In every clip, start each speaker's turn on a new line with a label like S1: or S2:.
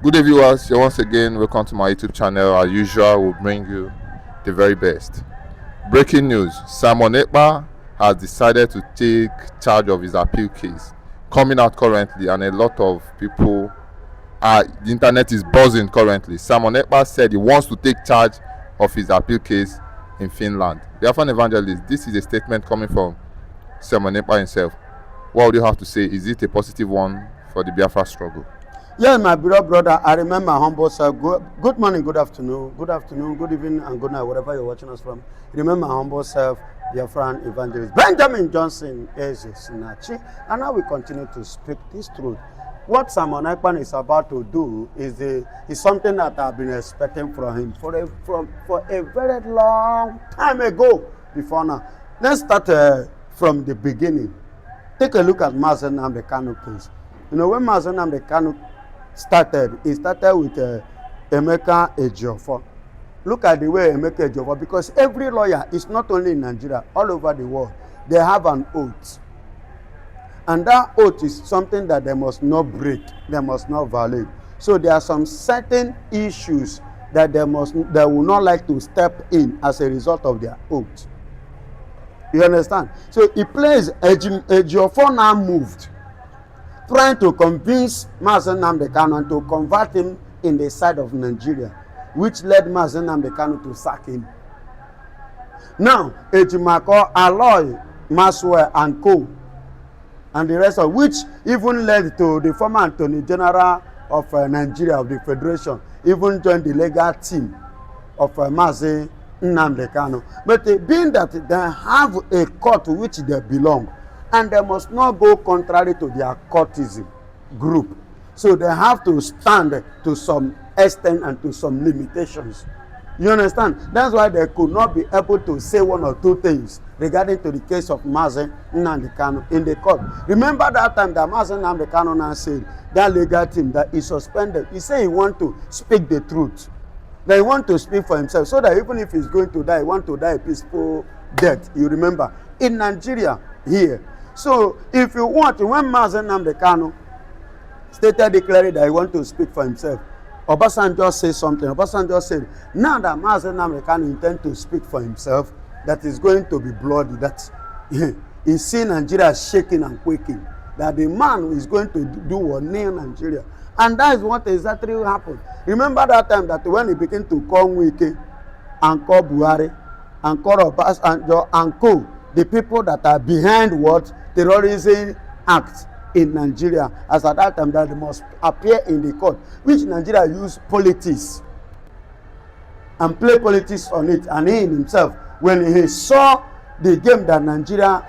S1: Good day, viewers. You're once again welcome to my YouTube channel. As usual, we'll bring you the very best. Breaking news: Simon Ekpa has decided to take charge of his appeal case, coming out currently, and a lot of people the internet is buzzing currently. Simon Ekpa said he wants to take charge of his appeal case in Finland. Biafran evangelist, this is a statement coming from Simon Ekpa himself. What would you have to say? Is it a positive one for the Biafra struggle?
S2: Yes, my beloved brother, I remember my humble self. Good morning, good afternoon, good evening, and good night, wherever you're watching us from. Remember my humble self, Biafran evangelist Benjamin Johnson is Sinachi, and now we continue to speak this truth. What Simon Ekpa is about to do is something that I've been expecting from him for a very long time ago. Before now, let's start from the beginning. Take a look at Mazen Nnamdi Kanu case. You know, when Mazen Nnamdi Kanu started, it started with Emeka Ejiofor. Look at the way Emeka Ejiofor, because every lawyer is not only in Nigeria, all over the world, they have an oath. And that oath is something that they must not break, they must not violate. So there are some certain issues that they will not like to step in as a result of their oath. You understand? So he plays Ejiofor now moved, trying to convince Mazen Nnamdi Kanu and to convert him in the side of Nigeria, which led Mazen Nnamdi Kanu to sack him. Now, Ejimako, Aloy, Maswell, and Co., and the rest of which even led to the former Attorney General of Nigeria, of the Federation, even joined the legal team of Mazen Nnamdi Kanu. But being that they have a court to which they belong, and they must not go contrary to their courtism group, so they have to stand to some extent and to some limitations. You understand? That's why they could not be able to say one or two things regarding to the case of Mazen Nnamdi Kanu in the court. Remember that time that Mazen Nnamdi Kanu now said that legal team that he suspended, he said he want to speak the truth, that he want to speak for himself, so that even if he's going to die, he want to die a peaceful death. You remember in Nigeria here. So if you want, when Mazen Nnamdi Kanu stated declaring that he want to speak for himself, Obasanjo said something. Obasanjo said, now that Mazen Nnamdi Kanu intend to speak for himself, that is going to be bloody, that he see Nigeria shaking and quaking, that the man is going to do what near Nigeria. And that is what exactly happened. Remember that time that when he began to call Wike and call Buhari and call Obasanjo and Co., the people that are behind what terrorism act in Nigeria, as at that time that they must appear in the court, which Nigeria use politics and play politics on it. And he himself, when he saw the game that Nigeria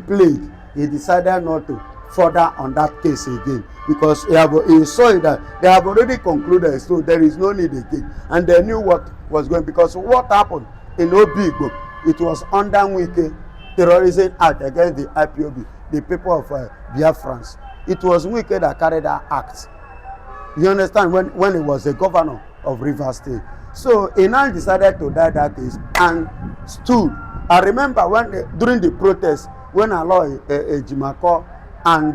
S2: played, he decided not to further on that case again, because he saw that they have already concluded, so there is no need again. And they knew what was going, because what happened in Obigbo, it was under Wike terrorism act against the IPOB, the people of Biafrans. It was Wike that carried that act. You understand? When he was the governor of Rivers State. So he now decided to die that case and stood. I remember during the protest, when Aloy Ejimako and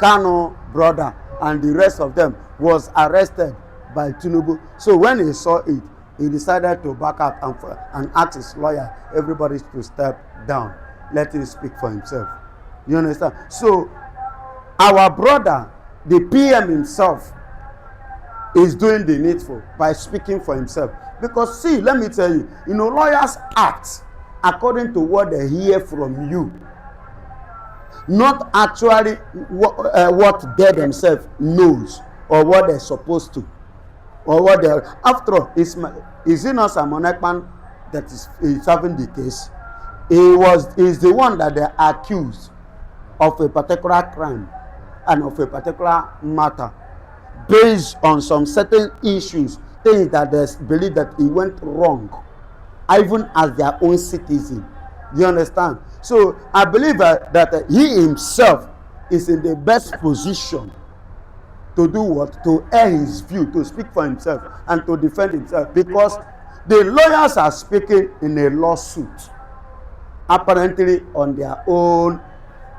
S2: Kanu brother and the rest of them was arrested by Tinubu. So when he saw it, he decided to back up and ask his lawyer, everybody to step down. Let him speak for himself. You understand? So our brother, the PM himself, is doing the needful by speaking for himself. Because see, let me tell you, lawyers act according to what they hear from you, not actually what they themselves knows or what they're supposed to, or what they're after all. Is it not Simon Ekpa that is having the case? Is the one that they accused of a particular crime and of a particular matter, based on some certain issues, things that they believe that he went wrong, even as their own citizen. Do you understand? So I believe that he himself is in the best position to do what? To air his view, to speak for himself and to defend himself, because the lawyers are speaking in a lawsuit, apparently on their own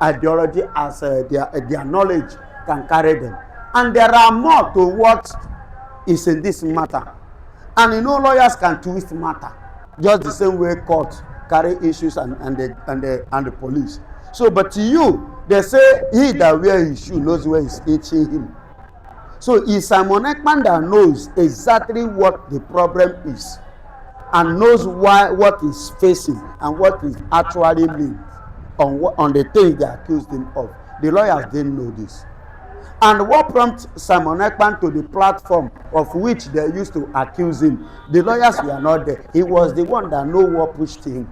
S2: ideology, as their knowledge can carry them. And there are more to what is in this matter. And you know, lawyers can twist matter just the same way court carry issues and the police. So, but to you, they say he that wear his shoe knows where he's itching him. So it's Simon Ekpa that knows exactly what the problem is and knows what he's facing and what is actually means on the things they accused him of. The lawyers didn't know this. And what prompted Simon Ekpa to the platform of which they used to accuse him? The lawyers were not there. He was the one that knew what pushed him,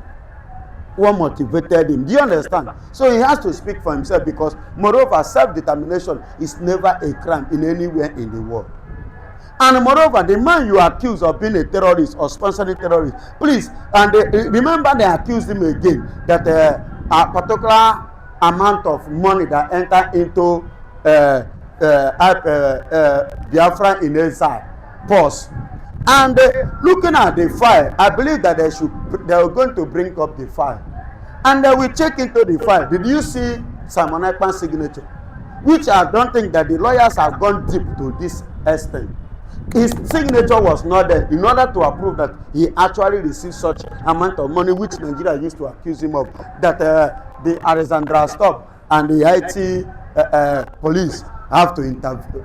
S2: what motivated him. Do you understand? So he has to speak for himself, because moreover, self-determination is never a crime in anywhere in the world. And moreover, the man you accuse of being a terrorist or sponsoring terrorists, please, and remember they accused him again that a particular amount of money that entered into Biafran in exile, pause. And looking at the file, I believe that they are going to bring up the file, and they will check into the file. Did you see Simon Ekpa's signature? Which I don't think that the lawyers have gone deep to this extent. His signature was not there in order to approve that he actually received such amount of money, which Nigeria used to accuse him of, that the Alexandra Stop and the IT police have to intervene.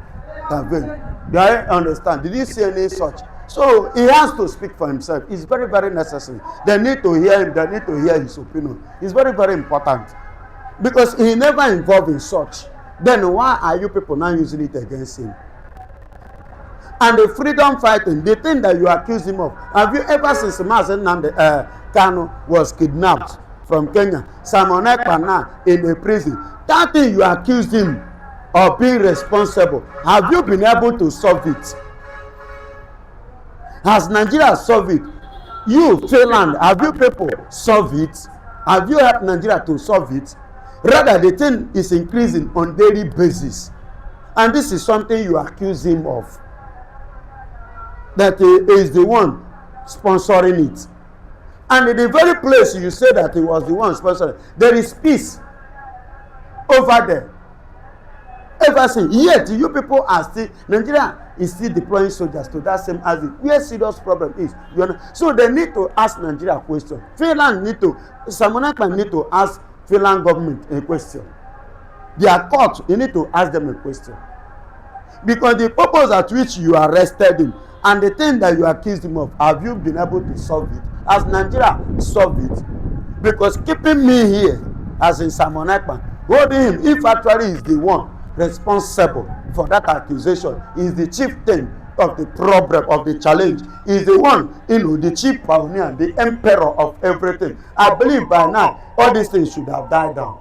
S2: Do I understand? Did you see any such? So he has to speak for himself. It's very, very necessary. They need to hear him. They need to hear his opinion. It's very, very important, because he never involved in such. Then why are you people now using it against him? And the freedom fighting, the thing that you accuse him of, have you ever since Mazen Kanu was kidnapped from Kenya, Simon Ekpa now in a prison, that thing you accused him of being responsible, have you been able to solve it? Has Nigeria solved it? You, Finland, have you people solved it? Have you helped Nigeria to solve it? Rather, the thing is increasing on daily basis. And this is something you accuse him of, that he is the one sponsoring it. And in the very place you say that he was the one sponsoring, there is peace over there. Ever since, yet you people are still, Nigeria is still deploying soldiers to that same axis. Where serious problem is, you know. So they need to ask Nigeria a question. Finland need to, Simon Ekpa need to ask Finland government a question. Their court, you need to ask them a question. Because the purpose at which you arrested him and the thing that you accused him of, have you been able to solve it? Has Nigeria solved it? Because keeping me here, as in Simon Ekpa, holding him, if actually is the one responsible for that accusation, is the chief thing of the problem, of the challenge, is the one, you know, the chief pioneer, the emperor of everything. I believe by now, all these things should have died down.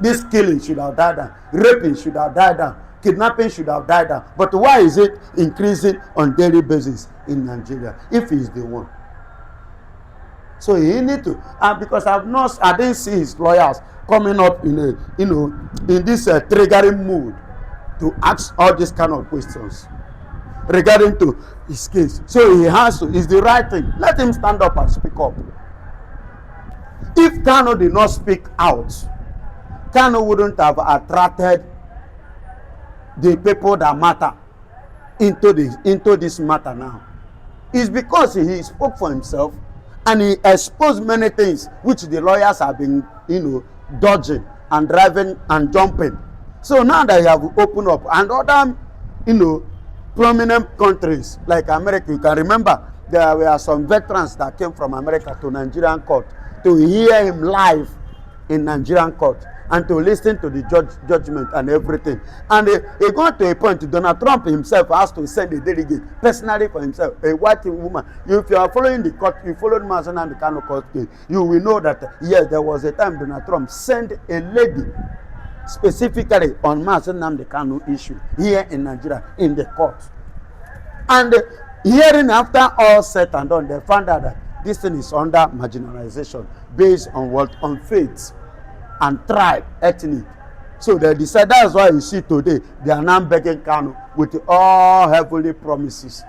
S2: This killing should have died down. Raping should have died down. Kidnapping should have died down. But why is it increasing on daily basis in Nigeria if he's the one? So he need to, and because I didn't see his lawyers coming up in a, you know, in this triggering mood to ask all these kind of questions regarding to his case. So he has to, it's the right thing. Let him stand up and speak up. If Kano did not speak out, Kano wouldn't have attracted the people that matter into this matter now. It's because he spoke for himself and he exposed many things which the lawyers have been, you know, dodging and driving and jumping. So now that you have opened up, and other, you know, prominent countries like America, you can remember there were some veterans that came from America to Nigerian court to hear him live in Nigerian court and to listen to the judgment and everything. And he got to a point, Donald Trump himself has to send a delegate personally for himself, a white woman. If you are following the court, you followed Mazen and the Kano court case, you will know that, yes, there was a time Donald Trump sent a lady specifically on Mazen and the Kano issue here in Nigeria in the court. And hearing after all said and done, they found out that this thing is under marginalization based on what? On faith and tribe, ethnic. So they decided, that's why you see today, they are now begging Kano with all heavenly promises.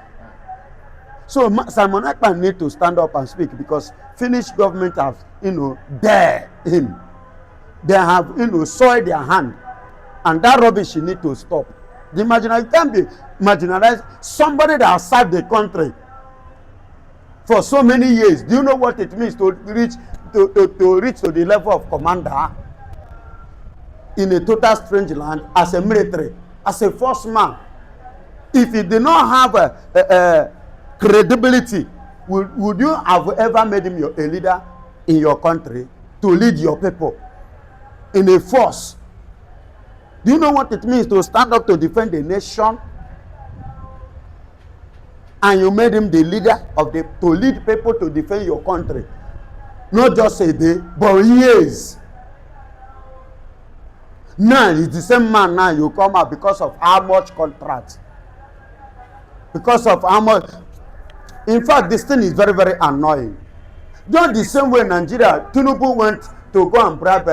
S2: So Simon Ekpa need to stand up and speak, because Finnish government have, you know, dare him. They have, you know, soiled their hand And that rubbish you need to stop. The marginalized can be marginalized. Somebody that has served the country for so many years. Do you know what it means to reach to the level of commander in a total strange land as a military, as a first man? If you did not have a credibility, would you have ever made him a leader in your country to lead your people in a force? Do you know what it means to stand up to defend the nation? And you made him the leader of to lead people to defend your country. Not just a day, but years. Now, it's the same man now you come out because of how much contract. Because of how much. In fact, this thing is very, very annoying. Just the same way Nigeria, Tinubu went to go and bribe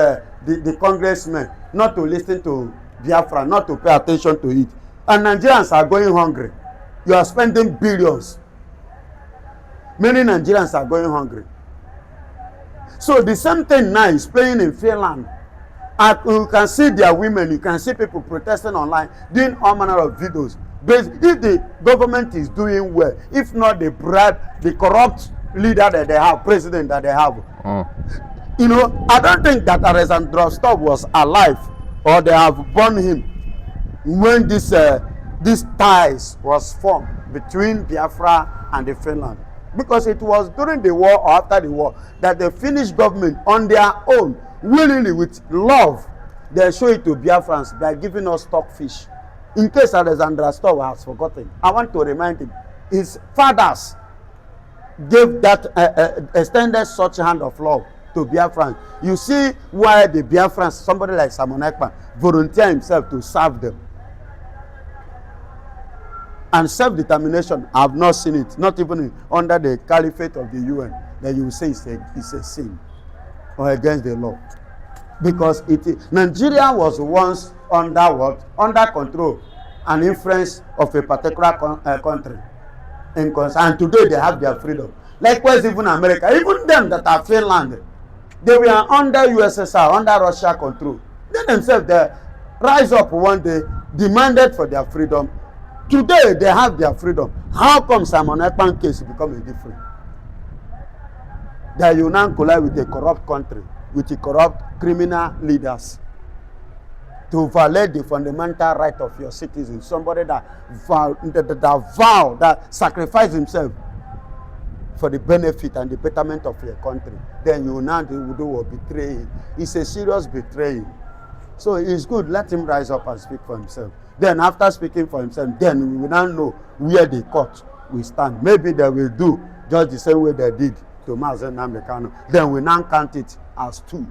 S2: the congressmen not to listen to Biafran, not to pay attention to it. And Nigerians are going hungry. You are spending billions. Many Nigerians are going hungry. So the same thing now is playing in Finland. And you can see their women, you can see people protesting online, doing all manner of videos. But if the government is doing well, if not they bribe the corrupt leader that they have, president that they have. You know, I don't think that Alexander Rostov was alive or they have born him when this ties was formed between Biafra and the Finland. Because it was during the war or after the war that the Finnish government on their own, willingly with love, they show it to Biafrans by giving us stockfish. In case Alexander Rostov has forgotten, I want to remind him, his fathers gave that extended such hand of love to Biafrans. You see why the Biafrans, somebody like Simon Ekpa, volunteer himself to serve them. And self-determination, I have not seen it, not even under the caliphate of the UN, that you will say it's a sin or against the law. Because Nigeria was once under what? Under control and influence of a particular country. And today they have their freedom. Likewise, even America, even them that are Finland, they were under USSR, under Russia control. They themselves, they rise up one day, demanded for their freedom. Today they have their freedom. How come Simon Ekpan case become a different? That you now collide with a corrupt country, with the corrupt criminal leaders to violate the fundamental right of your citizens. Somebody that sacrifice himself for the benefit and the betterment of your country. Then you now do what? Betray him. It's a serious betrayal. So it's good, let him rise up and speak for himself. Then after speaking for himself, then we will now know where the court will stand. Maybe they will do just the same way they did to Mazen Namdekano. Then we now count it as two.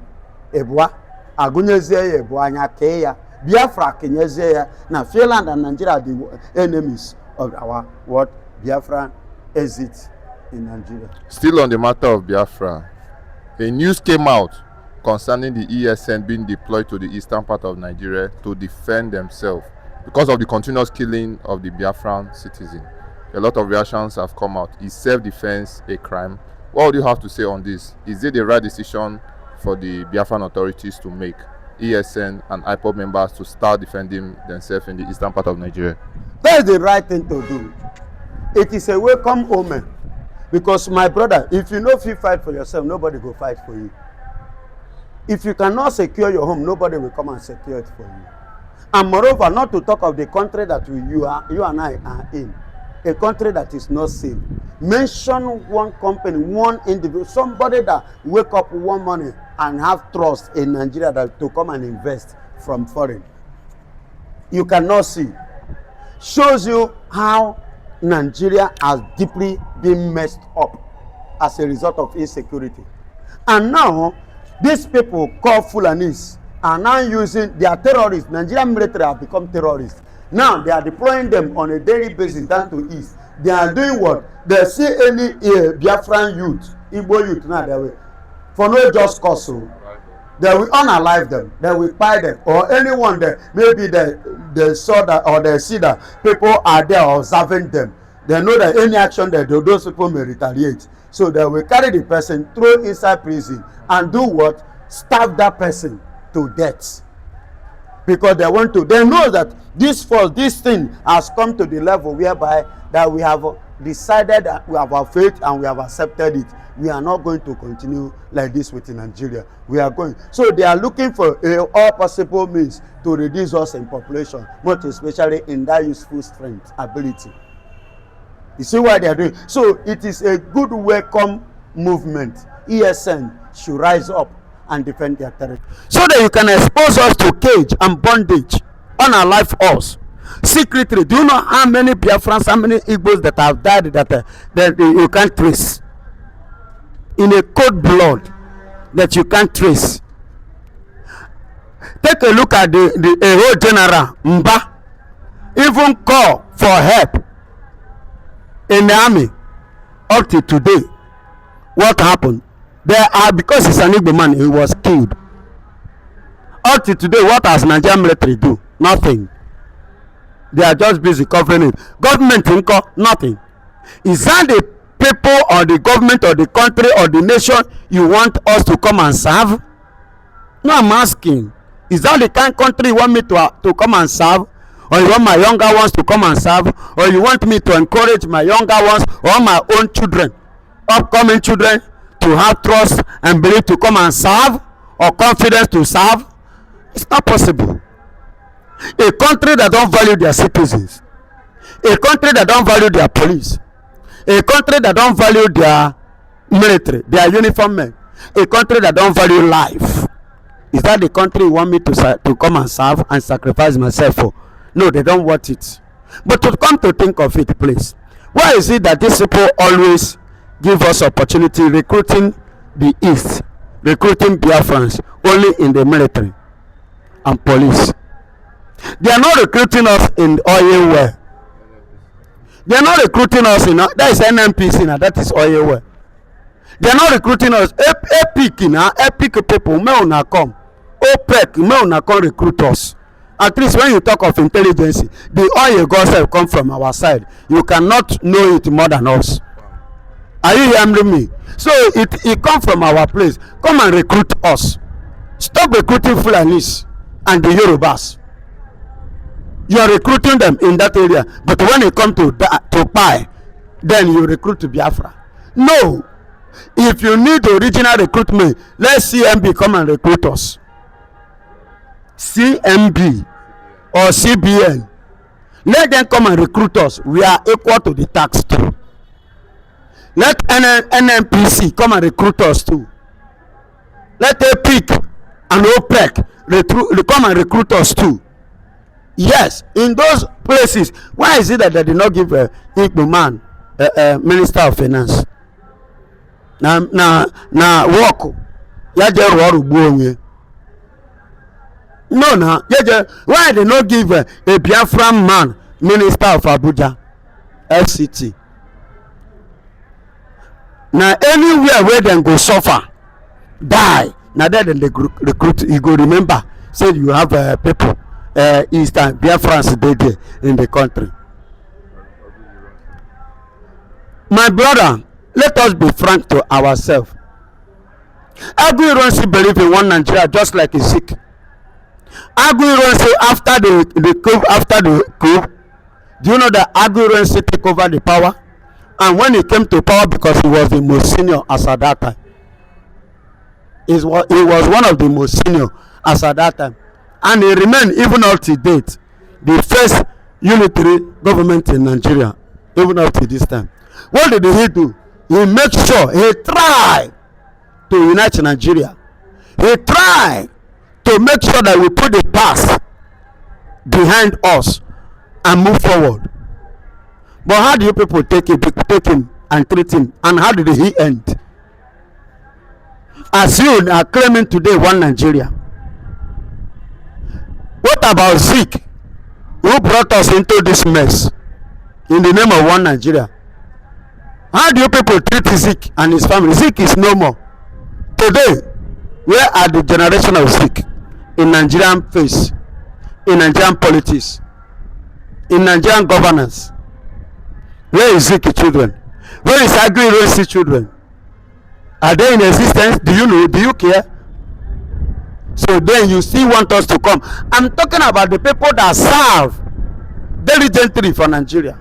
S2: Ebwa, Agunyezeya, Ebwa, Nyakeya, Biafra, Kenyezeya. Now Finland and Nigeria are the enemies of our what? Biafran exit in Nigeria.
S1: Still on the matter of Biafra, a news came out concerning the ESN being deployed to the eastern part of Nigeria to defend themselves because of the continuous killing of the Biafran citizen. A lot of reactions have come out. Is self-defense a crime? What would you have to say on this? Is it the right decision for the Biafran authorities to make, ESN and IPOB members to start defending themselves in the eastern part of Nigeria?
S2: That is the right thing to do. It is a welcome omen. Because my brother, if you know if you fight for yourself, nobody will fight for you. If you cannot secure your home, nobody will come and secure it for you. And moreover, not to talk of the country that you and I are in, a country that is not safe. Mention one company, one individual, somebody that wake up one morning and have trust in Nigeria that to come and invest from foreign. You cannot see. Shows you how Nigeria has deeply been messed up as a result of insecurity. And now, these people called Fulanis are now using their terrorists. Nigerian military have become terrorists. Now they are deploying them on a daily basis down to east. They are doing what? They see any Biafran youth, Igbo youth now they will, for no just cause, so they will unalive them, they will buy them, or anyone that maybe they saw that or they see that people are there observing them. They know that any action they do, those people may retaliate. So they will carry the person, throw inside prison, and do what? Starve that person to death. because they want to. They know that this thing has come to the level whereby that we have decided that we have our faith and we have accepted it. We are not going to continue like this within Nigeria. We are going. So they are looking for all possible means to reduce us in population, most especially in that useful strength, ability. You see what they are doing? So it is a good welcome movement. ESN should rise up and defend their territory, so that you can expose us to cage and bondage, unalive us secretly. Do you know how many Biafrans, how many Igbos that have died that you can't trace, in a cold blood that you can't trace? Take a look at the whole general Mba even call for help in the army. Up to today, what happened? Because he's an Igbo man, he was killed. Up to today, what has Nigerian military do? Nothing. They are just busy covering it. Government nothing. Is that the people or the government or the country or the nation you want us to come and serve? No, I'm asking. Is that the kind of country you want me to come and serve? Or you want my younger ones to come and serve? Or you want me to encourage my younger ones or my own children, upcoming children, to have trust and belief to come and serve, or confidence to serve? It's not possible. A country that don't value their citizens, a country that don't value their police, a country that don't value their military, their uniform men, a country that don't value life, is that the country you want me to come and serve and sacrifice myself for? No, they don't want it. But to come to think of it, please, why is it that these people always give us opportunity recruiting the East, recruiting Biafrans only in the military and police? They are not recruiting us in oil well. They are not recruiting us in that is NNPC now, that is oil well. They are not recruiting us. Epic people may not come. OPEC may not come recruit us. At least when you talk of intelligence, the oil gossip come from our side. You cannot know it more than us. Are you hearing me? So it come from our place. Come and recruit us. Stop recruiting Fulanis and the Yorubas. You are recruiting them in that area, but when it come to buy, then you recruit to Biafra. No. If you need original recruitment, let CMB come and recruit us. CMB or CBN, let them come and recruit us. We are equal to the tax too. Let NNPC come and recruit us too. Let EPIC and OPEC come and recruit us too. Yes, in those places. Why is it that they did not give Ekpa man Minister of Finance? Na work ya je ro gbo onye. No, why they not give a Biafran man Minister of Abuja, FCT? Now anywhere where them go suffer, die, now then they recruit. You go remember, say you have people Eastern Biafrans there in the country. My brother, let us be frank to ourselves. Aguironsi believe in one Nigeria just like a Sikh. Aguironsi after the coup, do you know that Aguironsi took over the power? And when he came to power, because he was the most senior as at that time, he was one of the most senior as at that time, and he remained even up to date the first unitary government in Nigeria, even up to this time. What did he do? He made sure, he tried to unite Nigeria. He tried to make sure that we put the past behind us and move forward. But how do you people take him and treat him? And how did he end? As you are claiming today one Nigeria. What about Zeke, who brought us into this mess in the name of one Nigeria? How do you people treat Zeke and his family? Zeke is no more. Today, where are the generation of Zeke in Nigerian face, in Nigerian politics, in Nigerian governance? Where is Zeke children? Where is Agri-Rosi children? Are they in existence? Do you know? Do you care? So then you still want us to come. I'm talking about the people that serve diligently for Nigeria.